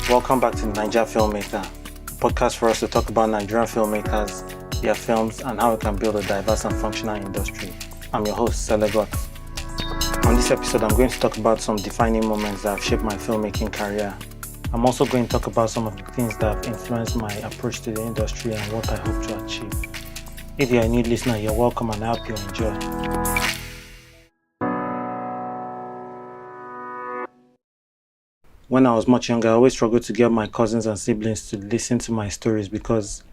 Welcome back to Naija Filmmaker, a podcast for us to talk about Nigerian filmmakers, their films, and how we can build a diverse and functional industry. I'm your host, Sele. On this episode, I'm going to talk about some defining moments that have shaped my filmmaking career. I'm also going to talk about some of the things that have influenced my approach to the industry and what I hope to achieve. If you're a new listener, you're welcome and I hope you enjoy. When I was much younger, I always struggled to get my cousins and siblings to listen to my stories because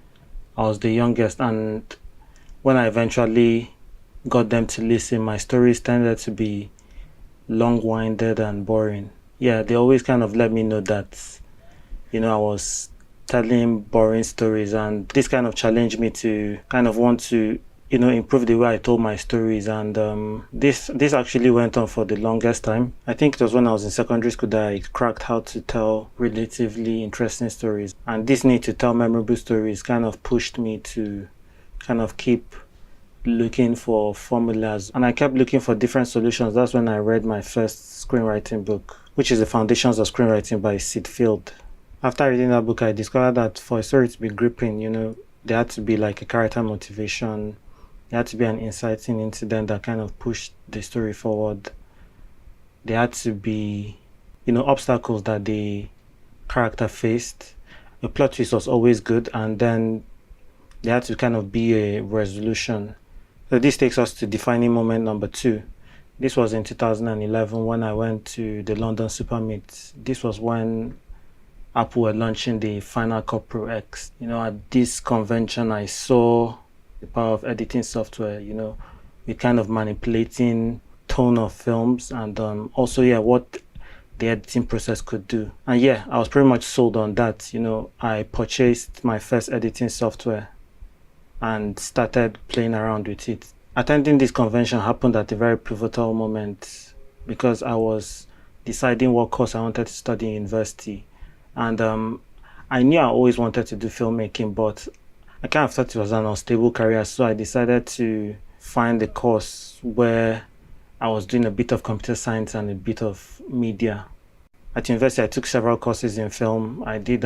I was the youngest, and when I eventually got them to listen, my stories tended to be long-winded and boring. Yeah, they always kind of let me know that, I was telling boring stories, and this kind of challenged me to kind of want to improve the way I told my stories. And this actually went on for the longest time. I think it was when I was in secondary school that I cracked how to tell relatively interesting stories. And this need to tell memorable stories kind of pushed me to kind of keep looking for formulas. And I kept looking for different solutions. That's when I read my first screenwriting book, which is The Foundations of Screenwriting by Sid Field. After reading that book, I discovered that for a story to be gripping, there had to be like a character motivation. There had to be an inciting incident that kind of pushed the story forward. There had to be, obstacles that the character faced. The plot twist was always good, and then there had to kind of be a resolution. So this takes us to defining moment number 2. This was in 2011 when I went to the London Super Meet. This was when Apple were launching the Final Cut Pro X. At this convention, I saw the power of editing software, with kind of manipulating tone of films, and also what the editing process could do. And I was pretty much sold on that. I purchased my first editing software and started playing around with it. Attending this convention happened at a very pivotal moment because I was deciding what course I wanted to study in university. And I knew I always wanted to do filmmaking, but I kind of thought it was an unstable career, so I decided to find a course where I was doing a bit of computer science and a bit of media. At university, I took several courses in film. I did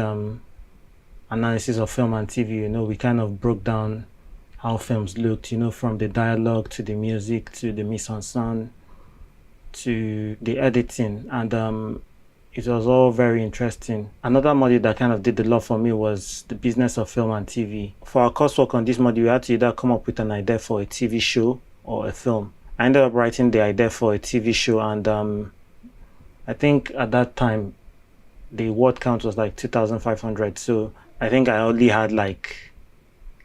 analysis of film and TV. We kind of broke down how films looked, from the dialogue to the music to the mise-en-scène to the editing, and it was all very interesting. Another module that kind of did a lot for me was the business of film and TV. For our coursework on this module, we had to either come up with an idea for a TV show or a film. I ended up writing the idea for a TV show, and I think at that time, the word count was like 2,500. So I think I only had like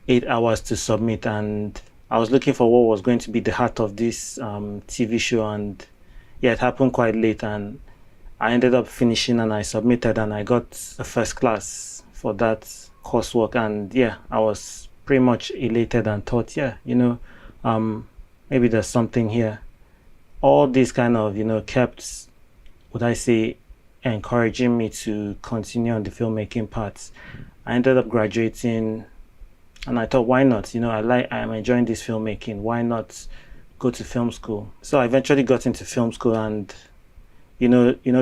8 hours to submit, and I was looking for what was going to be the heart of this TV show, and it happened quite late, and I ended up finishing and I submitted and I got a first class for that coursework. And I was pretty much elated and thought, maybe there's something here. All this kind of, kept, encouraging me to continue on the filmmaking path. I ended up graduating and I thought, why not? I'm enjoying this filmmaking. Why not go to film school? So I eventually got into film school, and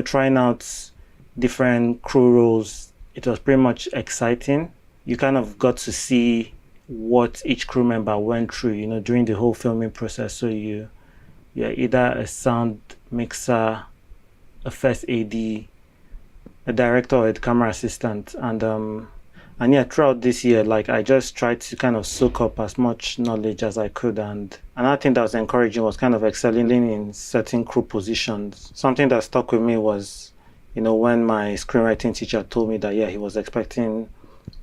trying out different crew roles, it was pretty much exciting. You kind of got to see what each crew member went through, during the whole filming process. So you're either a sound mixer, a first AD, a director, or a camera assistant. And throughout this year, I just tried to kind of soak up as much knowledge as I could. And another thing that was encouraging was kind of excelling in certain crew positions. Something that stuck with me was, when my screenwriting teacher told me that, he was expecting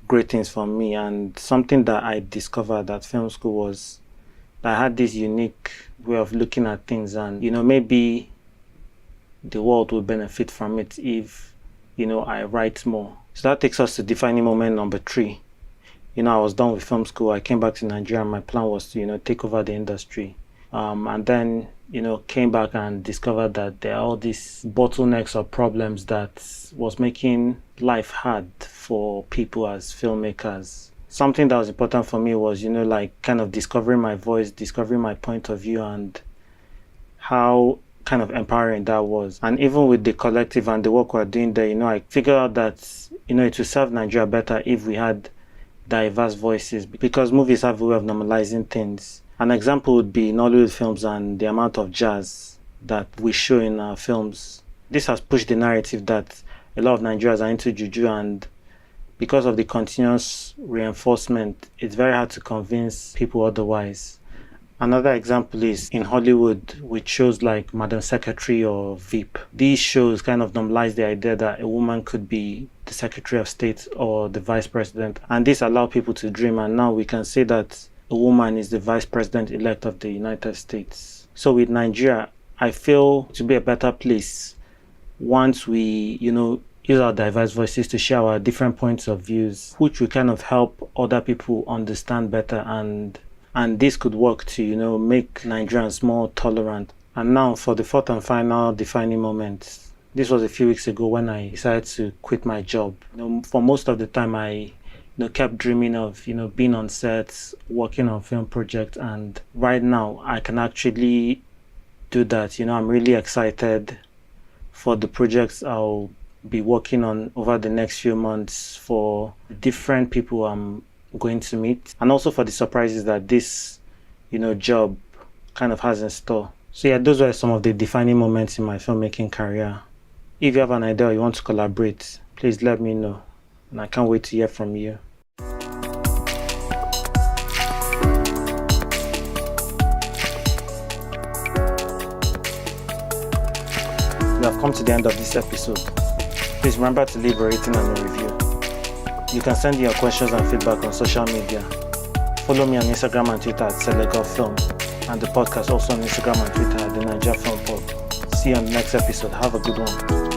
great things from me. And something that I discovered at film school was that I had this unique way of looking at things, and, maybe the world would benefit from it if, I write more. So that takes us to defining moment number 3. I was done with film school. I came back to Nigeria, and my plan was to, take over the industry. And then, came back and discovered that there are all these bottlenecks or problems that was making life hard for people as filmmakers. Something that was important for me was, kind of discovering my voice, discovering my point of view, and how kind of empowering that was. And even with the collective and the work we're doing there, I figured out that, it would serve Nigeria better if we had diverse voices, because movies have a way of normalizing things. An example would be Nollywood films and the amount of jazz that we show in our films. This has pushed the narrative that a lot of Nigerians are into juju, and because of the continuous reinforcement, it's very hard to convince people otherwise. Another example is in Hollywood with shows like Madam Secretary or Veep. These shows kind of normalize the idea that a woman could be the Secretary of State or the Vice President. And this allows people to dream. And now we can say that a woman is the Vice President-elect of the United States. So with Nigeria, I feel to be a better place once we, use our diverse voices to share our different points of views, which will kind of help other people understand better, and this could work to, make Nigerians more tolerant. And now for the fourth and final defining moment. This was a few weeks ago when I decided to quit my job. For most of the time I kept dreaming of, being on sets, working on film projects, and right now I can actually do that. I'm really excited for the projects I'll be working on over the next few months, for different people I'm going to meet, and also for the surprises that this job kind of has in store. So yeah, those were some of the defining moments in my filmmaking career. If you have an idea or you want to collaborate, please let me know, and I can't wait to hear from you. We have come to the end of this episode. Please remember to leave a rating and a review. You can send your questions and feedback on social media. Follow me on Instagram and Twitter at Sele Film, and the podcast also on Instagram and Twitter at the Naija Film Pod. See you on the next episode. Have a good one.